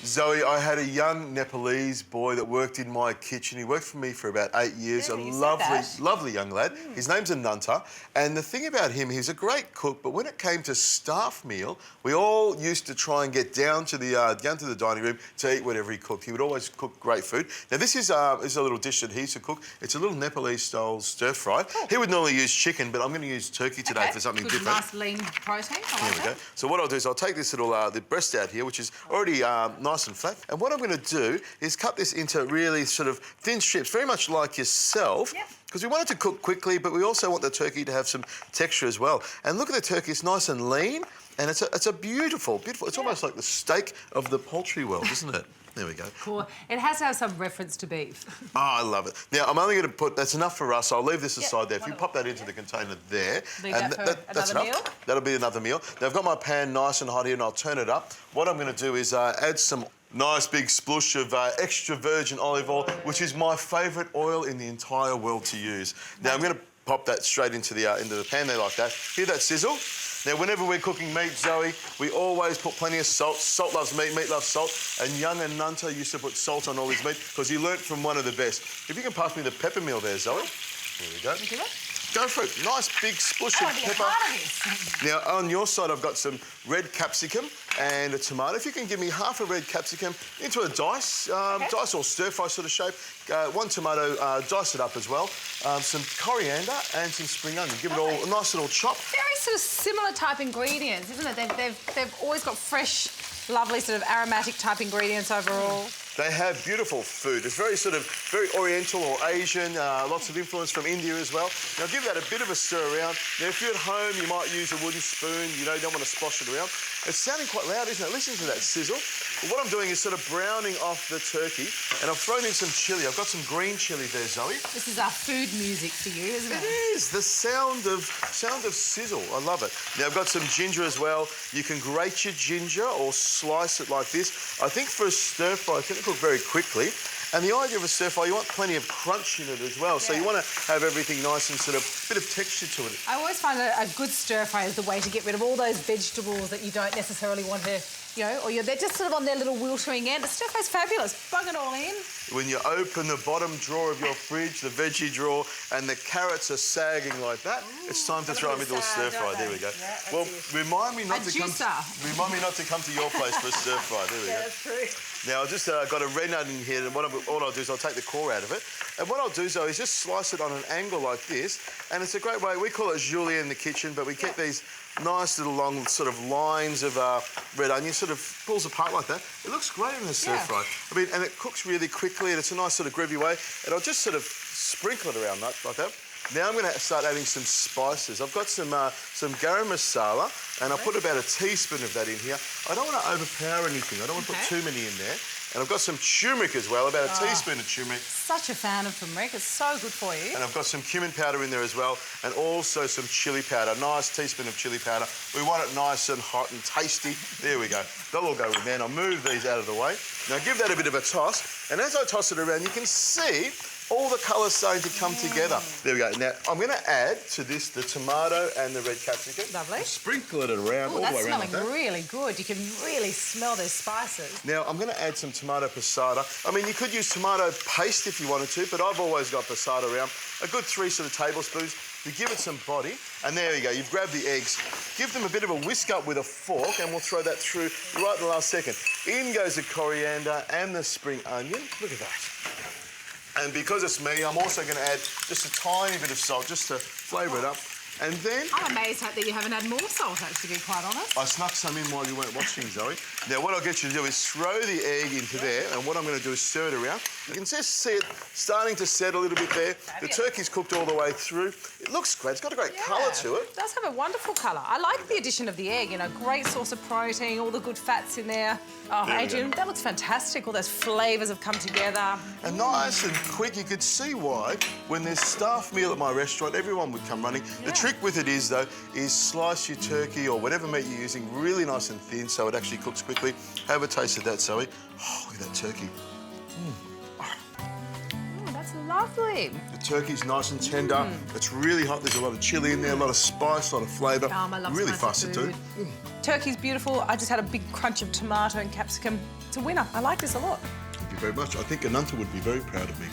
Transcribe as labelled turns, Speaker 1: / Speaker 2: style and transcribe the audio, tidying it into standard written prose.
Speaker 1: Zoe, I had a young Nepalese boy that worked in my kitchen. He worked for me for about 8 years.
Speaker 2: Yeah,
Speaker 1: Lovely young lad. His name's Ananta. And the thing about him, he's a great cook, but when it came to staff meal, we all used to try and get down to the dining room to eat whatever he cooked. He would always cook great food. Now, this is a little dish that he used to cook. It's a little Nepalese-style stir-fry.
Speaker 2: Cool.
Speaker 1: He would normally use chicken, but I'm going to use turkey today for something different.
Speaker 2: Nice lean protein.
Speaker 1: Here we go. So what I'll do is I'll take this little the breast out here, which is already nice and flat. And what I'm going to do is cut this into really sort of thin strips, very much like yourself.
Speaker 2: Yep.
Speaker 1: Because we want it to cook quickly, but we also want the turkey to have some texture as well. And look at the turkey, it's nice and lean, and it's a beautiful, it's almost like the steak of the poultry world, isn't it? There we go.
Speaker 2: Cool. It has to have some reference to beef.
Speaker 1: Oh, I love it. Now, I'm only going to put... That's enough for us. I'll leave this aside there. If you pop that into the container there...
Speaker 2: Leave that for
Speaker 1: that's
Speaker 2: another
Speaker 1: enough.
Speaker 2: meal?
Speaker 1: That'll be another meal. Now, I've got my pan nice and hot here, and I'll turn it up. What I'm going to do is add some nice big splush of extra virgin olive oil, which is my favourite oil in the entire world to use. Now, I'm going to pop that straight into the pan there like that. Hear that sizzle? Now, whenever we're cooking meat, Zoe, we always put plenty of salt. Salt loves meat, meat loves salt. And young Ananta used to put salt on all his meat because he learnt from one of the best. If you can pass me the pepper meal there, Zoe. Here we go.
Speaker 2: Thank you.
Speaker 1: Go for it. Nice big splush of pepper. Now, on your side, I've got some red capsicum and a tomato. If you can give me half a red capsicum into a dice, dice or stir-fry sort of shape. One tomato, dice it up as well. Some coriander and some spring onion. Give it all a nice little chop.
Speaker 2: Very sort of similar type ingredients, isn't it? They've always got fresh, lovely sort of aromatic type ingredients overall.
Speaker 1: They have beautiful food. It's very oriental or Asian, lots of influence from India as well. Now give that a bit of a stir around. Now if you're at home, you might use a wooden spoon, you know, you don't want to splosh it around. It's sounding quite loud, isn't it? Listen to that sizzle. But what I'm doing is sort of browning off the turkey, and I've thrown in some chilli. I've got some green chilli there, Zoe.
Speaker 2: This is our food music for you, isn't it?
Speaker 1: It is, the sound of sizzle. I love it. Now I've got some ginger as well. You can grate your ginger or slice it like this. I think for a stir fry, it's going to cook very quickly. And the idea of a stir fry, you want plenty of crunch in it as well. So you want to have everything nice and sort of bit of texture to it.
Speaker 2: I always find that a good stir fry is the way to get rid of all those vegetables that you don't necessarily want to, you know, or they're just sort of on their little wiltering end. The stir fry's fabulous. Bung it all in.
Speaker 1: When you open the bottom drawer of your fridge, the veggie drawer, and the carrots are sagging like that, it's time to throw them into a stir fry. There we go.
Speaker 2: Yeah,
Speaker 1: well, remind me not to come to your place for a stir fry. There we go.
Speaker 2: That's true.
Speaker 1: Now, I've just got a red nut in here, and all I'll do is I'll take the core out of it. And what I'll do, Zoe, is just slice it on an angle like this. And it's a great way, we call it Julie in the kitchen, but we get these nice little long sort of lines of red onion, sort of pulls apart like that. It looks great in the stir fry. I mean, and it cooks really quickly, and it's a nice sort of groovy way. And I'll just sort of sprinkle it around that, like that. Now I'm going to start adding some spices. I've got some garam masala, and I'll put about a teaspoon of that in here. I don't want to overpower anything. I don't want to put too many in there. And I've got some turmeric as well, about a teaspoon of turmeric.
Speaker 2: Such a fan of turmeric. It's so good for you.
Speaker 1: And I've got some cumin powder in there as well, and also some chilli powder. Nice teaspoon of chilli powder. We want it nice and hot and tasty. There we go. They'll all go with there. And I'll move these out of the way. Now give that a bit of a toss. And as I toss it around, you can see all the colours starting to come together. There we go. Now, I'm going to add to this the tomato and the red capsicum.
Speaker 2: Lovely.
Speaker 1: Sprinkle it around, all the way around like that.
Speaker 2: That's smelling really good. You can really smell those spices.
Speaker 1: Now, I'm going to add some tomato passata. I mean, you could use tomato paste if you wanted to, but I've always got passata around. A good 3 sort of tablespoons to give it some body. And there you go. You've grabbed the eggs. Give them a bit of a whisk up with a fork, and we'll throw that through right in the last second. In goes the coriander and the spring onion. Look at that. And because it's me, I'm also going to add just a tiny bit of salt just to flavour it up. And then...
Speaker 2: I'm amazed that you haven't had more salt, actually, to be quite honest.
Speaker 1: I snuck some in while you weren't watching, Zoe. Now, what I'll get you to do is throw the egg into there, and what I'm going to do is stir it around. You can just see it starting to set a little bit there. The turkey's cooked all the way through. It looks great. It's got a great colour to it.
Speaker 2: It does have a wonderful colour. I like the addition of the egg, you know, great source of protein, all the good fats in there. Oh, Adrian, that looks fantastic. All those flavours have come together.
Speaker 1: And nice and quick. You could see why, when there's staff meal at my restaurant, everyone would come running. The trick with it is, though, is slice your turkey or whatever meat you're using really nice and thin so it actually cooks quickly. Have a taste of that, Zoe. Oh, look at that turkey.
Speaker 2: That's lovely. lovely.
Speaker 1: The turkey's nice and tender. It's really hot. There's a lot of chili in there, a lot of spice, a lot of flavour.
Speaker 2: I love
Speaker 1: really
Speaker 2: spicy
Speaker 1: fussy too.
Speaker 2: food. Turkey's beautiful. I just had a big crunch of tomato and capsicum. It's a winner. I like this a lot.
Speaker 1: Thank you very much. I think Ananta would be very proud of me.